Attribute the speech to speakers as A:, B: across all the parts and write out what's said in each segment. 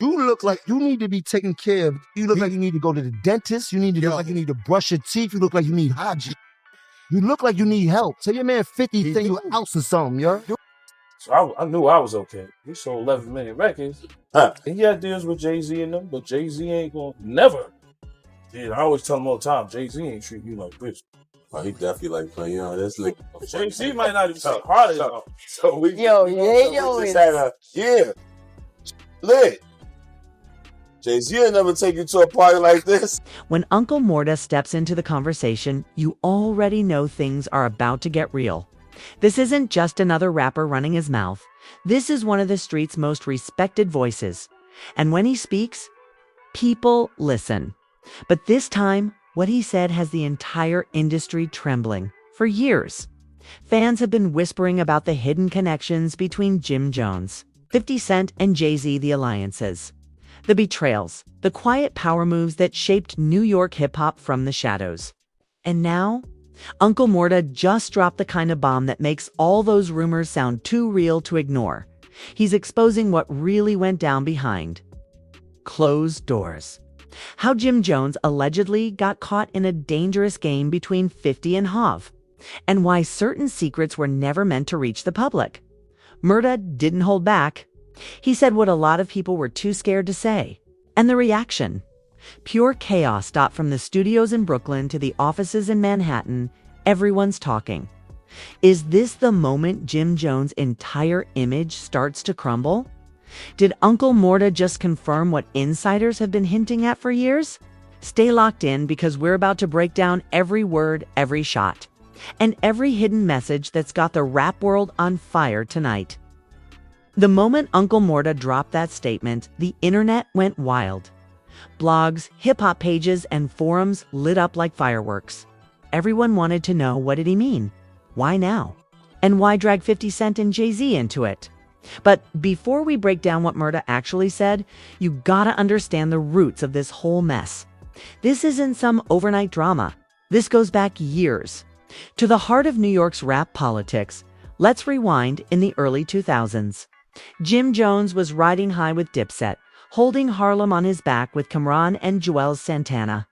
A: You look like you need to be taken care of. You look like you need to go to the dentist. You need to look like you need to brush your teeth. You look like you need hygiene. You look like you need help. Tell your man 50 think you out or something, yo.
B: So I knew I was okay. He sold 11 million records. And he had deals with Jay-Z and them, but Jay-Z ain't gonna never. Yeah, I always tell him all the time, Jay-Z ain't treat you like bitch.
C: Oh, he definitely like playing, you know, this nigga.
B: Jay-Z might not even say hard enough.
C: So we
A: Yo.
C: Lit. Jay-Z will never take you to a party like this.
D: When Uncle Murda steps into the conversation, you already know things are about to get real. This isn't just another rapper running his mouth. This is one of the street's most respected voices. And when he speaks, people listen. But this time, what he said has the entire industry trembling. For years, fans have been whispering about the hidden connections between Jim Jones, 50 Cent, and Jay-Z, the alliances. The betrayals, the quiet power moves that shaped New York hip-hop from the shadows. And now, Uncle Murda just dropped the kind of bomb that makes all those rumors sound too real to ignore. He's exposing what really went down behind closed doors. How Jim Jones allegedly got caught in a dangerous game between 50 and Hov, and why certain secrets were never meant to reach the public. Murda didn't hold back. He said what a lot of people were too scared to say. And the reaction? Pure chaos stopped from the studios in Brooklyn to the offices in Manhattan. Everyone's talking. Is this the moment Jim Jones' entire image starts to crumble? Did Uncle Murda just confirm what insiders have been hinting at for years? Stay locked in because we're about to break down every word, every shot, and every hidden message that's got the rap world on fire tonight. The moment Uncle Murda dropped that statement, the internet went wild. Blogs, hip-hop pages, and forums lit up like fireworks. Everyone wanted to know, what did he mean? Why now? And why drag 50 Cent and Jay-Z into it? But before we break down what Murda actually said, you gotta understand the roots of this whole mess. This isn't some overnight drama. This goes back years. To the heart of New York's rap politics, let's rewind in the early 2000s. Jim Jones was riding high with Dipset, holding Harlem on his back with Cam'ron and Joel Santana.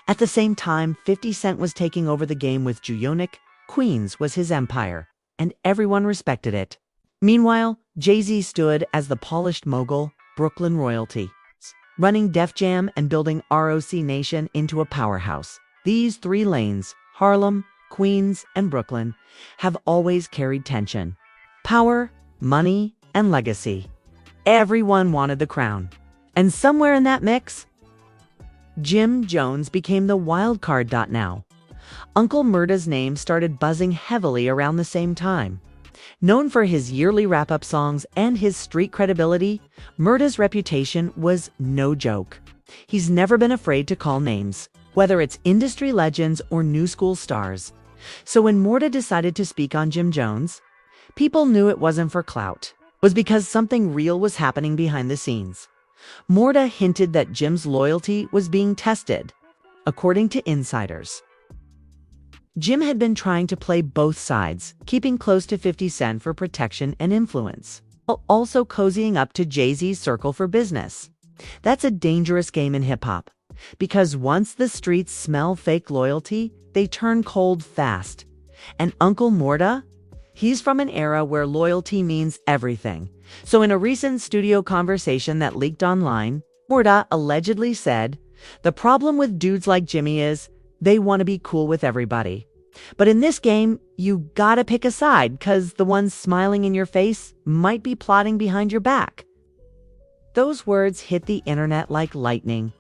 D: At the same time, 50 Cent was taking over the game with G-Unit. Queens was his empire, and everyone respected it. Meanwhile, Jay-Z stood as the polished mogul, Brooklyn royalty, running Def Jam and building ROC Nation into a powerhouse. These three lanes, Harlem, Queens, and Brooklyn, have always carried tension. Power, money, and legacy. Everyone wanted the crown. And somewhere in that mix, Jim Jones became the wild card. Now, Uncle Murda's name started buzzing heavily around the same time. Known for his yearly wrap-up songs and his street credibility, Murda's reputation was no joke. He's never been afraid to call names, whether it's industry legends or new school stars. So when Murda decided to speak on Jim Jones, people knew it wasn't for clout. It was because something real was happening behind the scenes. Murda hinted that Jim's loyalty was being tested. According to insiders, Jim had been trying to play both sides, keeping close to 50 Cent for protection and influence, while also cozying up to Jay-Z's circle for business. That's a dangerous game in hip-hop, because once the streets smell fake loyalty, they turn cold fast. And Uncle Murda? He's from an era where loyalty means everything. So in a recent studio conversation that leaked online, Murda allegedly said, "The problem with dudes like Jimmy is they want to be cool with everybody. But in this game, you gotta pick a side, cause the ones smiling in your face might be plotting behind your back." Those words hit the internet like lightning.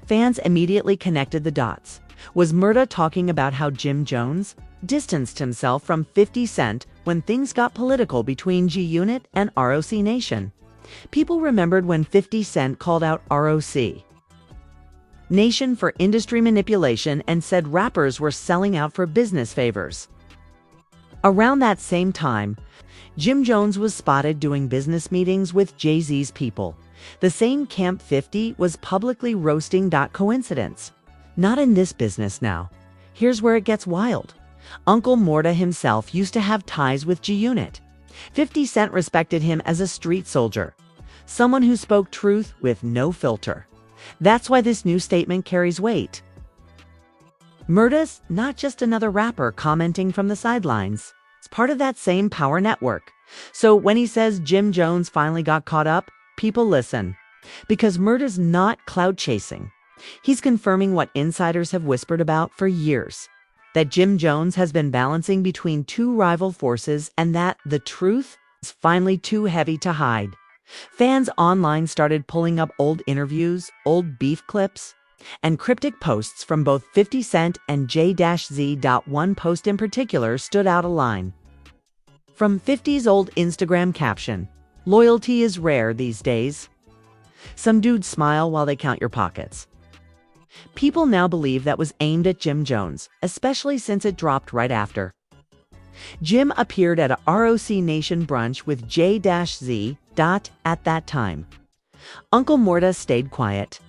D: Fans immediately connected the dots. Was Murda talking about how Jim Jones distanced himself from 50 Cent when things got political between G-Unit and ROC Nation? People remembered when 50 Cent called out ROC Nation for industry manipulation and said rappers were selling out for business favors. Around that same time, Jim Jones was spotted doing business meetings with Jay-Z's people. The same Camp 50 was publicly roasting. Coincidence? Not in this business now. Here's where it gets wild. Uncle Murda himself used to have ties with G-Unit. 50 Cent respected him as a street soldier. someone who spoke truth with no filter. That's why this new statement carries weight. Murda's not just another rapper commenting from the sidelines. It's part of that same power network. So when he says Jim Jones finally got caught up, people listen. Because Murda's not clout chasing. He's confirming what insiders have whispered about for years. That Jim Jones has been balancing between two rival forces and that the truth is finally too heavy to hide. Fans online started pulling up old interviews, old beef clips, and cryptic posts from both 50 Cent and J-Z. One post in particular stood out a line. From 50's old Instagram caption, "Loyalty is rare these days." Some dudes smile while they count your pockets. People now believe that was aimed at Jim Jones, especially since it dropped right after. Jim appeared at a ROC Nation brunch with J-Z. At that time. Uncle Murda stayed quiet,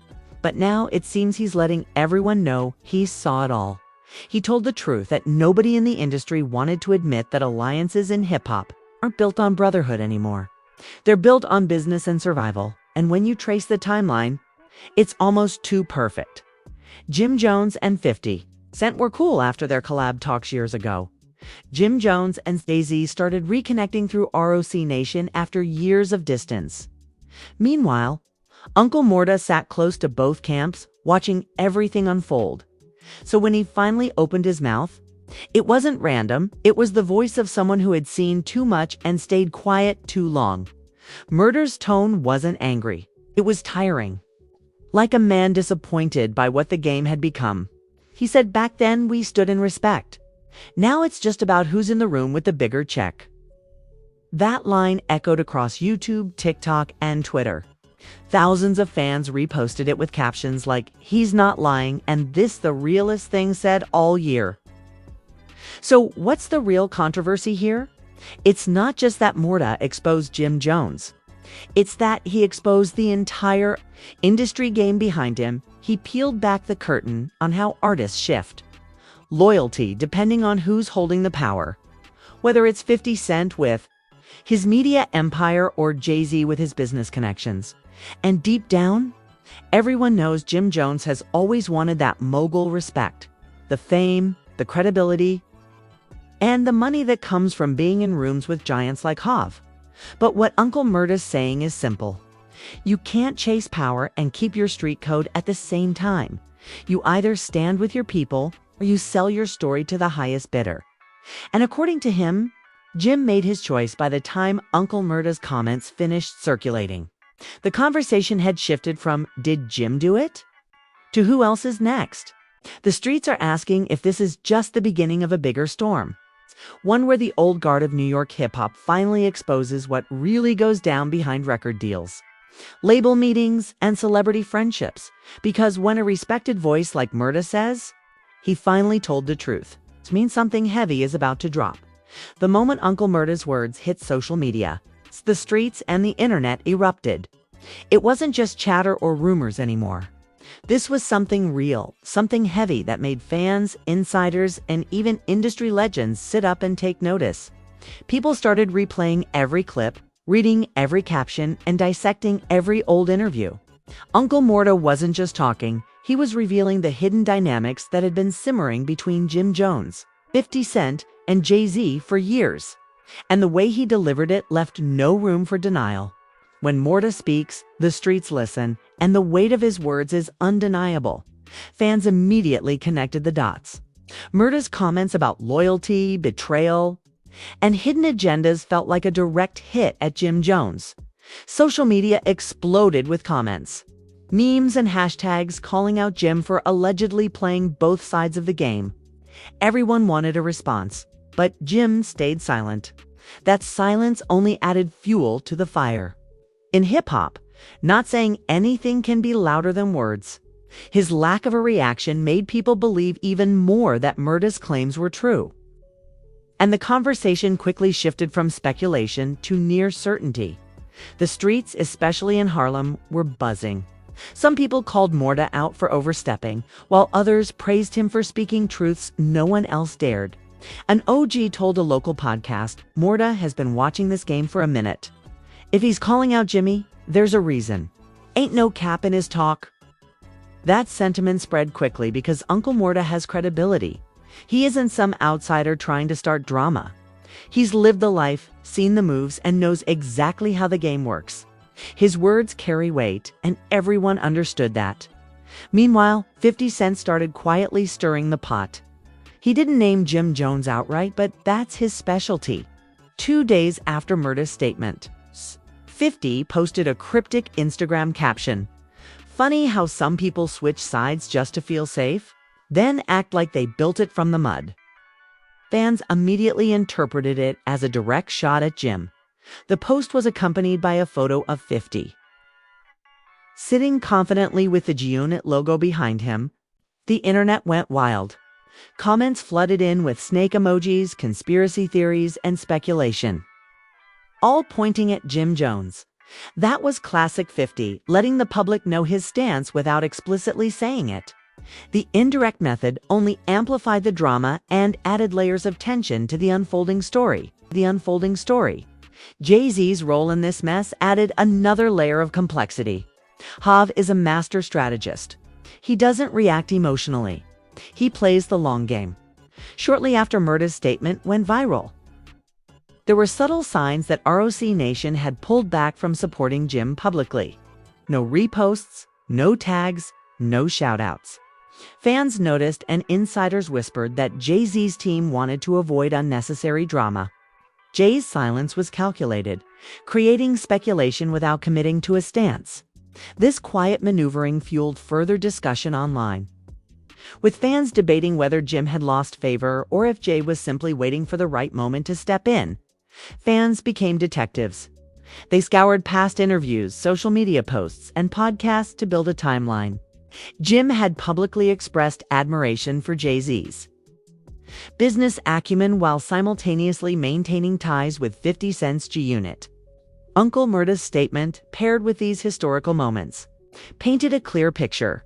D: but now it seems he's letting everyone know he saw it all. He told the truth that nobody in the industry wanted to admit that alliances in hip-hop aren't built on brotherhood anymore. They're built on business and survival, and when you trace the timeline, it's almost too perfect. Jim Jones and 50 Cent were cool after their collab talks years ago. Jim Jones and Jay-Z started reconnecting through ROC Nation after years of distance. Meanwhile, Uncle Murda sat close to both camps, watching everything unfold. So when he finally opened his mouth, it wasn't random, it was the voice of someone who had seen too much and stayed quiet too long. Murda's tone wasn't angry, it was tiring. Like a man disappointed by what the game had become. He said back then we stood in respect. Now it's just about who's in the room with the bigger check. That line echoed across YouTube, TikTok, and Twitter. Thousands of fans reposted it with captions like, "He's not lying, and this the realest thing said all year." So what's the real controversy here? It's not just that Murda exposed Jim Jones. It's that he exposed the entire industry game behind him. He peeled back the curtain on how artists shift. Loyalty depending on who's holding the power. Whether it's 50 Cent with his media empire or Jay-Z with his business connections. And deep down, everyone knows Jim Jones has always wanted that mogul respect. The fame, the credibility, and the money that comes from being in rooms with giants like Hov. But what Uncle Murda's saying is simple. You can't chase power and keep your street code at the same time. You either stand with your people or you sell your story to the highest bidder. And according to him, Jim made his choice by the time Uncle Murda's comments finished circulating. The conversation had shifted from, did Jim do it? To who else is next? The streets are asking if this is just the beginning of a bigger storm. One where the old guard of New York hip-hop finally exposes what really goes down behind record deals. Label meetings and celebrity friendships. Because when a respected voice like Murda says, he finally told the truth. It means something heavy is about to drop. The moment Uncle Murda's words hit social media, the streets and the internet erupted. It wasn't just chatter or rumors anymore. This was something real, something heavy that made fans, insiders, and even industry legends sit up and take notice. People started replaying every clip, reading every caption, and dissecting every old interview. Uncle Murda wasn't just talking, he was revealing the hidden dynamics that had been simmering between Jim Jones, 50 Cent, and Jay-Z for years. And the way he delivered it left no room for denial. When Murda speaks, the streets listen, and the weight of his words is undeniable. Fans immediately connected the dots. Murda's comments about loyalty, betrayal, and hidden agendas felt like a direct hit at Jim Jones. Social media exploded with comments. Memes and hashtags calling out Jim for allegedly playing both sides of the game. Everyone wanted a response, but Jim stayed silent. That silence only added fuel to the fire. In hip-hop, not saying anything can be louder than words. His lack of a reaction made people believe even more that Murda's claims were true. And the conversation quickly shifted from speculation to near certainty. The streets, especially in Harlem, were buzzing. Some people called Murda out for overstepping, while others praised him for speaking truths no one else dared. An OG told a local podcast, Murda has been watching this game for a minute. If he's calling out Jimmy, There's a reason. Ain't no cap in his talk. That sentiment spread quickly because Uncle Murda has credibility. He isn't some outsider trying to start drama. He's lived the life, seen the moves, and knows exactly how the game works. His words carry weight, and everyone understood that. Meanwhile, 50 Cent started quietly stirring the pot. He didn't name Jim Jones outright, but that's his specialty. 2 days after Murda's statement, 50 posted a cryptic Instagram caption. Funny how some people switch sides just to feel safe, then act like they built it from the mud. Fans immediately interpreted it as a direct shot at Jim. The post was accompanied by a photo of 50. Sitting confidently with the G-Unit logo behind him, the internet went wild. Comments flooded in with snake emojis, conspiracy theories, and speculation, all pointing at Jim Jones. That was classic 50, letting the public know his stance without explicitly saying it. The indirect method only amplified the drama and added layers of tension to the unfolding story. Jay-Z's role in this mess added another layer of complexity. Hav is a master strategist. He doesn't react emotionally. He plays the long game. Shortly after Murda's statement went viral, there were subtle signs that ROC Nation had pulled back from supporting Jim publicly. No reposts, no tags, no shoutouts. Fans noticed and insiders whispered that Jay-Z's team wanted to avoid unnecessary drama. Jay's silence was calculated, creating speculation without committing to a stance. This quiet maneuvering fueled further discussion online, with fans debating whether Jim had lost favor or if Jay was simply waiting for the right moment to step in. Fans became detectives. They scoured past interviews, social media posts, and podcasts to build a timeline. Jim had publicly expressed admiration for Jay-Z's business acumen while simultaneously maintaining ties with 50 Cent's G-Unit. Uncle Murda's statement, paired with these historical moments, painted a clear picture.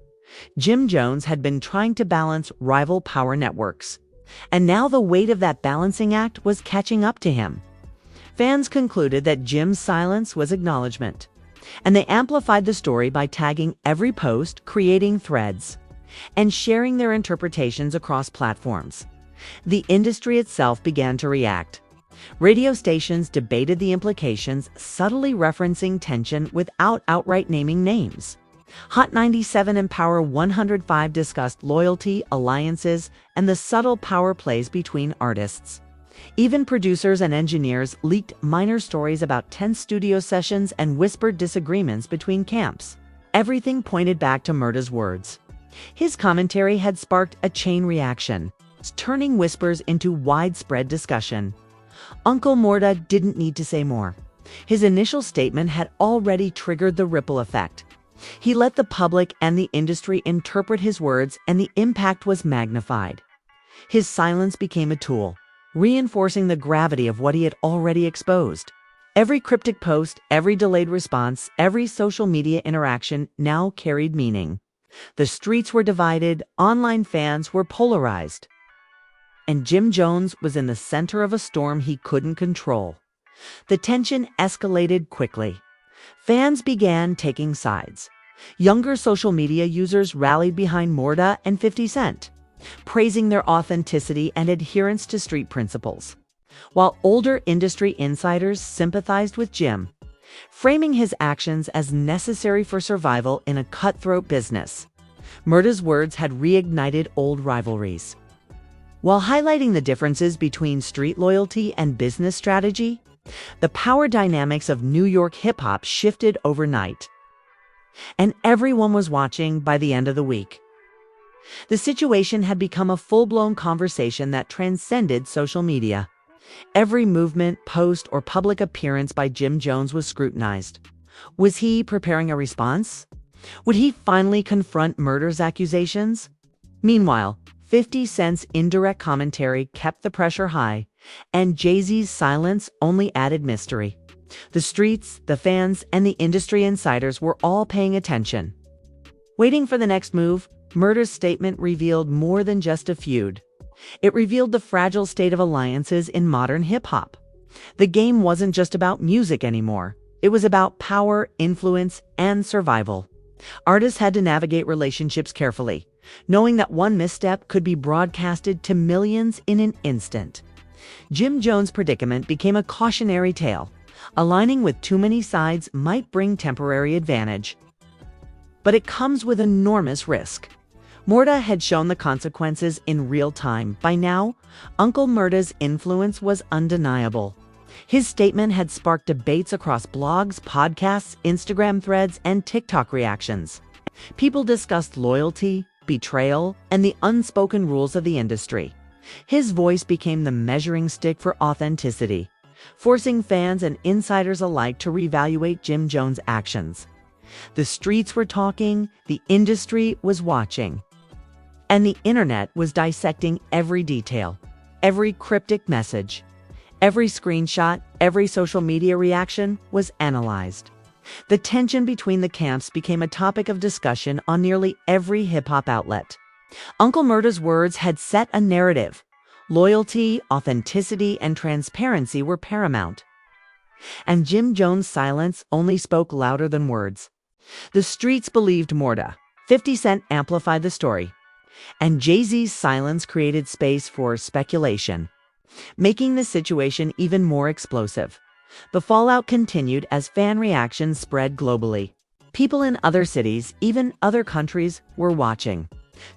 D: Jim Jones had been trying to balance rival power networks, and now the weight of that balancing act was catching up to him. Fans concluded that Jim's silence was acknowledgement, and they amplified the story by tagging every post, creating threads, and sharing their interpretations across platforms. The industry itself began to react. Radio stations debated the implications, subtly referencing tension without outright naming names. Hot 97 and Power 105 discussed loyalty, alliances, and the subtle power plays between artists. Even producers and engineers leaked minor stories about tense studio sessions and whispered disagreements between camps. Everything pointed back to Murda's words. His commentary had sparked a chain reaction, turning whispers into widespread discussion. Uncle Murda didn't need to say more. His initial statement had already triggered the ripple effect. He let the public and the industry interpret his words, and the impact was magnified. His silence became a tool, reinforcing the gravity of what he had already exposed. Every cryptic post, every delayed response, every social media interaction now carried meaning. The streets were divided, online fans were polarized, and Jim Jones was in the center of a storm he couldn't control. The tension escalated quickly. Fans began taking sides. Younger social media users rallied behind Murda and 50 Cent, praising their authenticity and adherence to street principles, while older industry insiders sympathized with Jim, framing his actions as necessary for survival in a cutthroat business. Murda's words had reignited old rivalries, while highlighting the differences between street loyalty and business strategy. The power dynamics of New York hip-hop shifted overnight, and everyone was watching by the end of the week. The situation had become a full-blown conversation that transcended social media. Every movement, post, or public appearance by Jim Jones was scrutinized. Was he preparing a response? Would he finally confront Murda's accusations? Meanwhile, 50 Cent's indirect commentary kept the pressure high, and Jay-Z's silence only added mystery. The streets, the fans, and the industry insiders were all paying attention, waiting for the next move. Murda's statement revealed more than just a feud. It revealed the fragile state of alliances in modern hip-hop. The game wasn't just about music anymore. It was about power, influence, and survival. Artists had to navigate relationships carefully, knowing that one misstep could be broadcasted to millions in an instant. Jim Jones' predicament became a cautionary tale. Aligning with too many sides might bring temporary advantage, but it comes with enormous risk. Murda had shown the consequences in real time. By now, Uncle Murda's influence was undeniable. His statement had sparked debates across blogs, podcasts, Instagram threads, and TikTok reactions. People discussed loyalty, betrayal, and the unspoken rules of the industry. His voice became the measuring stick for authenticity, forcing fans and insiders alike to reevaluate Jim Jones' actions. The streets were talking, the industry was watching, and the internet was dissecting every detail, every cryptic message, every screenshot, every social media reaction was analyzed. The tension between the camps became a topic of discussion on nearly every hip-hop outlet. Uncle Murda's words had set a narrative. Loyalty, authenticity, and transparency were paramount. And Jim Jones' silence only spoke louder than words. The streets believed Murda. 50 Cent amplified the story. And Jay-Z's silence created space for speculation, making the situation even more explosive. The fallout continued as fan reactions spread globally. People in other cities, even other countries, were watching.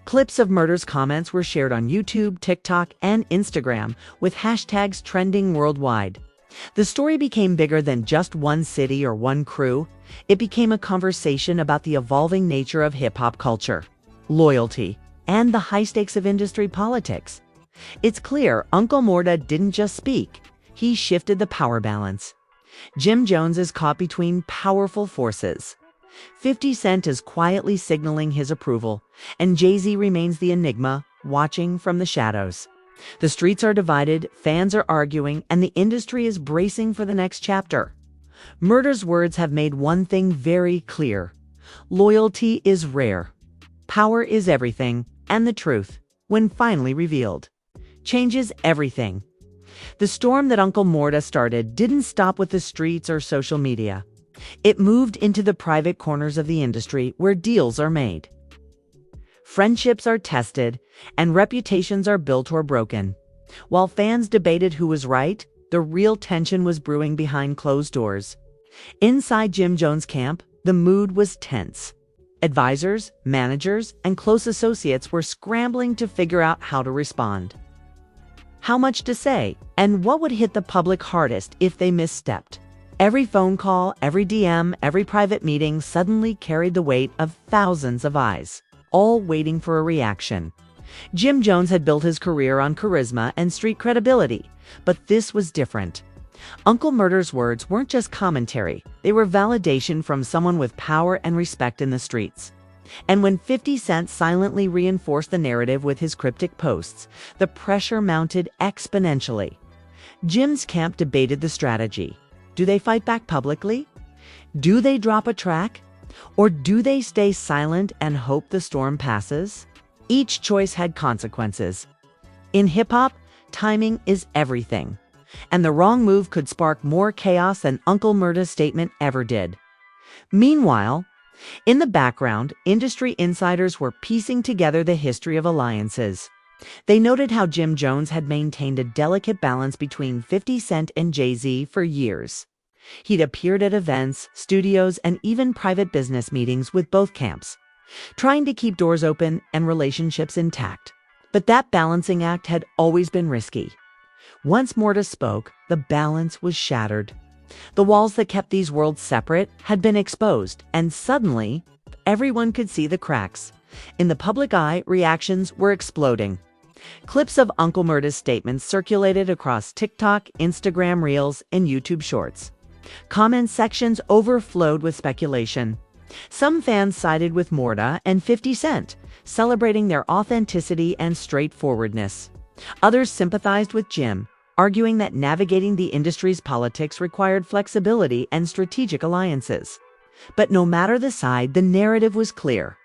D: Clips of Murda's comments were shared on YouTube, TikTok, and Instagram, with hashtags trending worldwide. The story became bigger than just one city or one crew. It became a conversation about the evolving nature of hip-hop culture, loyalty, and the high stakes of industry politics. It's clear Uncle Murda didn't just speak, he shifted the power balance. Jim Jones is caught between powerful forces. 50 Cent is quietly signaling his approval, and Jay-Z remains the enigma, watching from the shadows. The streets are divided, fans are arguing, and the industry is bracing for the next chapter. Murda's words have made one thing very clear. Loyalty is rare. Power is everything, and the truth, when finally revealed, changes everything. The storm that Uncle Murda started didn't stop with the streets or social media. It moved into the private corners of the industry where deals are made. Friendships are tested, and reputations are built or broken. While fans debated who was right, the real tension was brewing behind closed doors. Inside Jim Jones' camp, the mood was tense. Advisors, managers, and close associates were scrambling to figure out how to respond. How much to say, and what would hit the public hardest if they misstepped. Every phone call, every DM, every private meeting suddenly carried the weight of thousands of eyes, all waiting for a reaction. Jim Jones had built his career on charisma and street credibility, but this was different. Uncle Murda's words weren't just commentary, they were validation from someone with power and respect in the streets. And when 50 Cent silently reinforced the narrative with his cryptic posts, the pressure mounted exponentially. Jim's camp debated the strategy. Do they fight back publicly? Do they drop a track? Or do they stay silent and hope the storm passes? Each choice had consequences. In hip-hop, timing is everything. And the wrong move could spark more chaos than Uncle Murda's statement ever did. Meanwhile, in the background, industry insiders were piecing together the history of alliances. They noted how Jim Jones had maintained a delicate balance between 50 Cent and Jay-Z for years. He'd appeared at events, studios, and even private business meetings with both camps, trying to keep doors open and relationships intact. But that balancing act had always been risky. Once Murda spoke, the balance was shattered. The walls that kept these worlds separate had been exposed, and suddenly, everyone could see the cracks. In the public eye, reactions were exploding. Clips of Uncle Murda's statements circulated across TikTok, Instagram Reels, and YouTube Shorts. Comment sections overflowed with speculation. Some fans sided with Murda and 50 Cent, celebrating their authenticity and straightforwardness. Others sympathized with Jim, arguing that navigating the industry's politics required flexibility and strategic alliances. But no matter the side, the narrative was clear.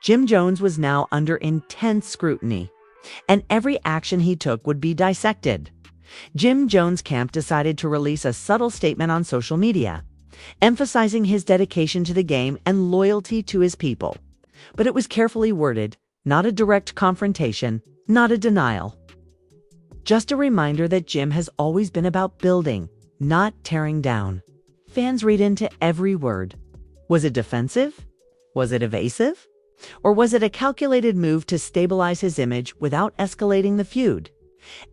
D: Jim Jones was now under intense scrutiny, and every action he took would be dissected. Jim Jones' camp decided to release a subtle statement on social media. emphasizing his dedication to the game and loyalty to his people. But it was carefully worded, not a direct confrontation, not a denial. Just a reminder that Jim has always been about building, not tearing down. Fans read into every word. Was it defensive? Was it evasive? Or was it a calculated move to stabilize his image without escalating the feud?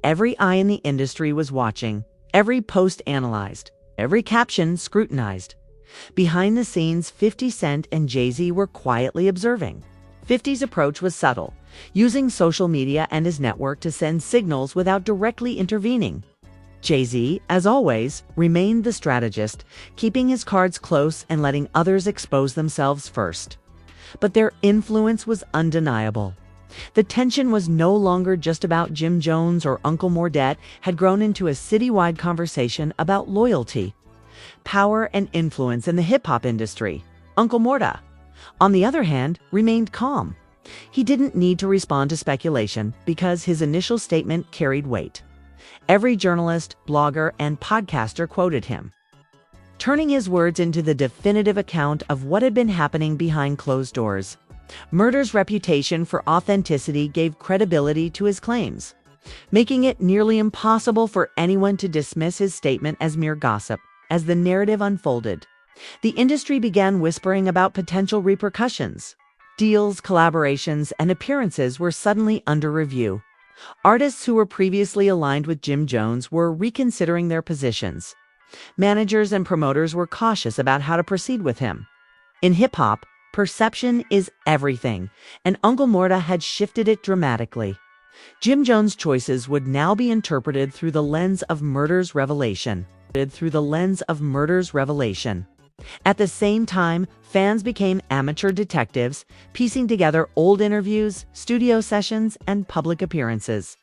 D: Every eye in the industry was watching, every post analyzed, every caption scrutinized. Behind the scenes, 50 Cent and Jay-Z were quietly observing. 50's approach was subtle, using social media and his network to send signals without directly intervening. Jay-Z, as always, remained the strategist, keeping his cards close and letting others expose themselves first. But their influence was undeniable. The tension was no longer just about Jim Jones or Uncle Murda, had grown into a citywide conversation about loyalty, power, and influence in the hip-hop industry. Uncle Murda, on the other hand, remained calm. He didn't need to respond to speculation because his initial statement carried weight. Every journalist, blogger, and podcaster quoted him, turning his words into the definitive account of what had been happening behind closed doors. Murda's reputation for authenticity gave credibility to his claims, making it nearly impossible for anyone to dismiss his statement as mere gossip. As the narrative unfolded, the industry began whispering about potential repercussions. Deals, collaborations, and appearances were suddenly under review. Artists who were previously aligned with Jim Jones were reconsidering their positions. Managers and promoters were cautious about how to proceed with him. In hip-hop, perception is everything, and Uncle Murda had shifted it dramatically. Jim Jones' choices would now be interpreted through the lens of Murda's revelation. At the same time, fans became amateur detectives, piecing together old interviews, studio sessions, and public appearances.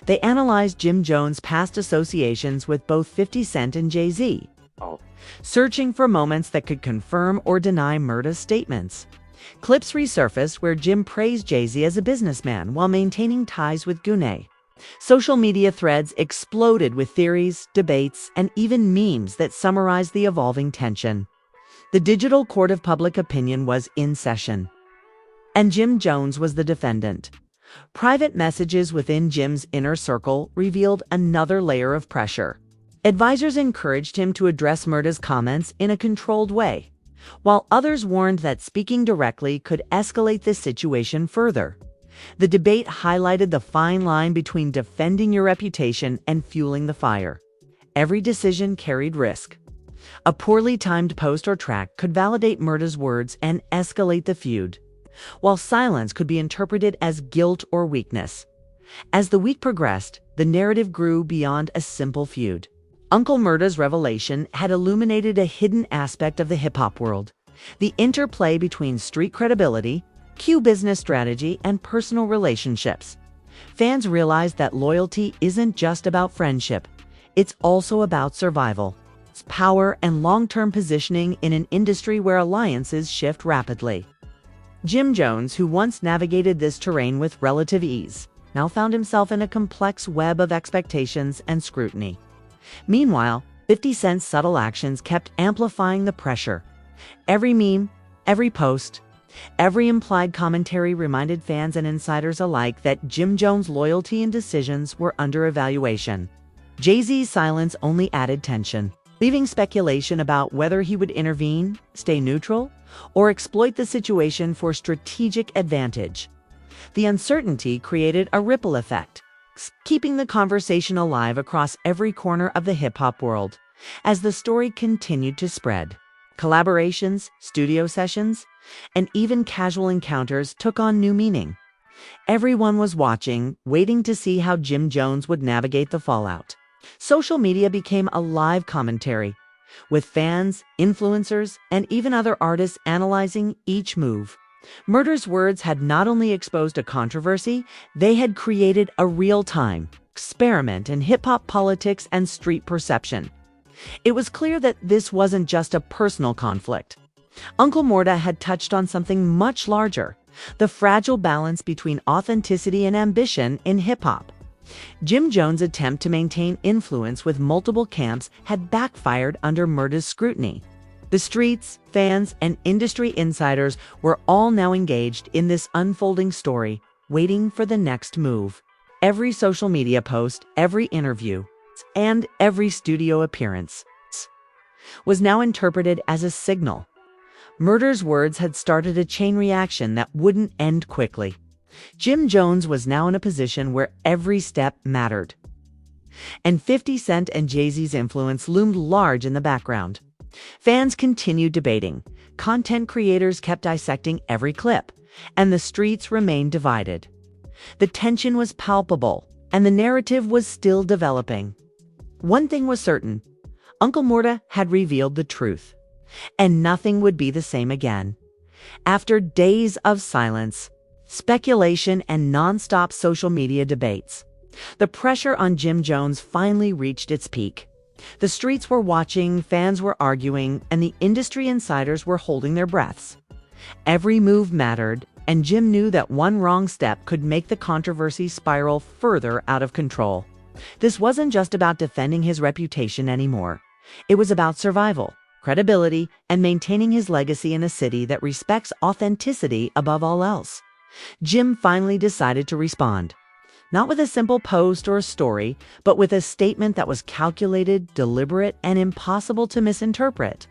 D: They analyzed Jim Jones' past associations with both 50 Cent and Jay-Z, searching for moments that could confirm or deny Murda's statements. Clips resurfaced where Jim praised Jay-Z as a businessman while maintaining ties with Gune. Social media threads exploded with theories, debates, and even memes that summarized the evolving tension. The digital court of public opinion was in session, and Jim Jones was the defendant. Private messages within Jim's inner circle revealed another layer of pressure. Advisors encouraged him to address Murda's comments in a controlled way, while others warned that speaking directly could escalate the situation further. The debate highlighted the fine line between defending your reputation and fueling the fire. Every decision carried risk. A poorly timed post or track could validate Murda's words and escalate the feud, while silence could be interpreted as guilt or weakness. As the week progressed, the narrative grew beyond a simple feud. Uncle Murda's revelation had illuminated a hidden aspect of the hip-hop world: the interplay between street credibility, Q business strategy, and personal relationships. Fans realized that loyalty isn't just about friendship, it's also about survival. It's power and long-term positioning in an industry where alliances shift rapidly. Jim Jones, who once navigated this terrain with relative ease, now found himself in a complex web of expectations and scrutiny. Meanwhile, 50 Cent's subtle actions kept amplifying the pressure. Every meme, every post, every implied commentary reminded fans and insiders alike that Jim Jones' loyalty and decisions were under evaluation. Jay-Z's silence only added tension, leaving speculation about whether he would intervene, stay neutral, or exploit the situation for strategic advantage. The uncertainty created a ripple effect, keeping the conversation alive across every corner of the hip-hop world. As the story continued to spread, collaborations, studio sessions, and even casual encounters took on new meaning. Everyone was watching, waiting to see how Jim Jones would navigate the fallout. Social media became a live commentary, with fans, influencers, and even other artists analyzing each move. Murda's words had not only exposed a controversy, they had created a real-time experiment in hip-hop politics and street perception. It was clear that this wasn't just a personal conflict. Uncle Murda had touched on something much larger: the fragile balance between authenticity and ambition in hip-hop. Jim Jones' attempt to maintain influence with multiple camps had backfired under Murda's scrutiny. The streets, fans, and industry insiders were all now engaged in this unfolding story, waiting for the next move. Every social media post, every interview, and every studio appearance was now interpreted as a signal. Murda's words had started a chain reaction that wouldn't end quickly. Jim Jones was now in a position where every step mattered. And 50 Cent and Jay-Z's influence loomed large in the background. Fans continued debating, content creators kept dissecting every clip, and the streets remained divided. The tension was palpable, and the narrative was still developing. One thing was certain: Uncle Murda had revealed the truth, and nothing would be the same again. After days of silence, speculation, and non-stop social media debates, the pressure on Jim Jones finally reached its peak. The streets were watching, fans were arguing, and the industry insiders were holding their breaths. Every move mattered, and Jim knew that one wrong step could make the controversy spiral further out of control. This wasn't just about defending his reputation anymore. It was about survival, credibility, and maintaining his legacy in a city that respects authenticity above all else. Jim finally decided to respond. Not with a simple post or a story, but with a statement that was calculated, deliberate, and impossible to misinterpret.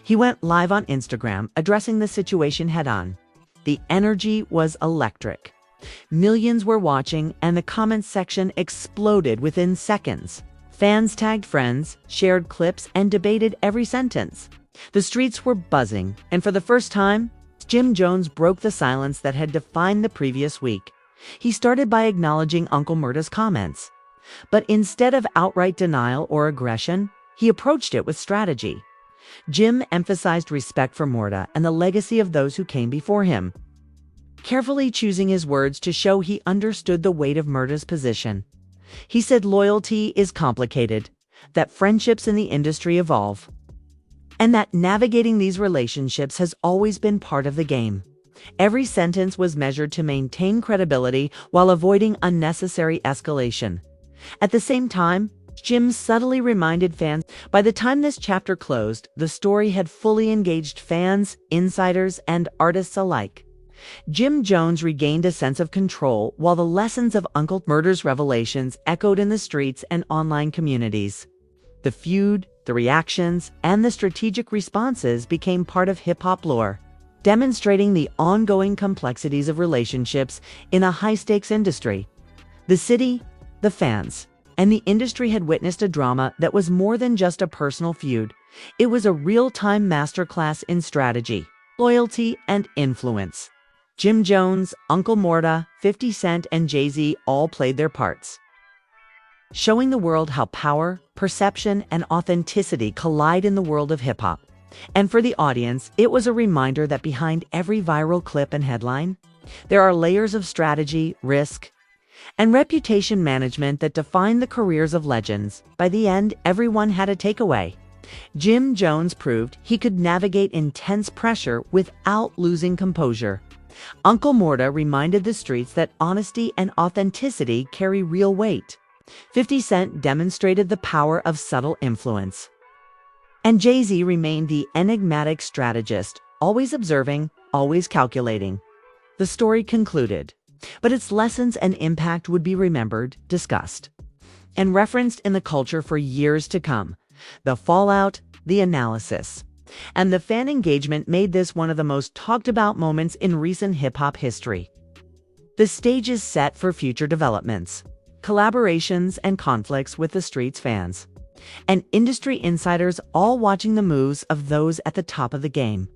D: He went live on Instagram, addressing the situation head-on. The energy was electric. Millions were watching, and the comments section exploded within seconds. Fans tagged friends, shared clips, and debated every sentence. The streets were buzzing, and for the first time, Jim Jones broke the silence that had defined the previous week. He started by acknowledging Uncle Murda's comments. But instead of outright denial or aggression, he approached it with strategy. Jim emphasized respect for Murda and the legacy of those who came before him, carefully choosing his words to show he understood the weight of Murda's position. He said loyalty is complicated, that friendships in the industry evolve, and that navigating these relationships has always been part of the game. Every sentence was measured to maintain credibility while avoiding unnecessary escalation. At the same time, Jim subtly reminded fans, by the time this chapter closed, the story had fully engaged fans, insiders, and artists alike. Jim Jones regained a sense of control while the lessons of Uncle Murda's revelations echoed in the streets and online communities. The feud, the reactions, and the strategic responses became part of hip-hop lore, demonstrating the ongoing complexities of relationships in a high-stakes industry. The city, the fans, and the industry had witnessed a drama that was more than just a personal feud. It was a real-time masterclass in strategy, loyalty, and influence. Jim Jones, Uncle Murda, 50 Cent, and Jay-Z all played their parts, showing the world how power, perception, and authenticity collide in the world of hip-hop. And for the audience, it was a reminder that behind every viral clip and headline, there are layers of strategy, risk, and reputation management that define the careers of legends. By the end, everyone had a takeaway. Jim Jones proved he could navigate intense pressure without losing composure. Uncle Murda reminded the streets that honesty and authenticity carry real weight. 50 Cent demonstrated the power of subtle influence. And Jay-Z remained the enigmatic strategist, always observing, always calculating. The story concluded, but its lessons and impact would be remembered, discussed, and referenced in the culture for years to come. The fallout, the analysis, and the fan engagement made this one of the most talked about moments in recent hip-hop history. The stage is set for future developments, collaborations, and conflicts with the street's fans, and industry insiders all watching the moves of those at the top of the game.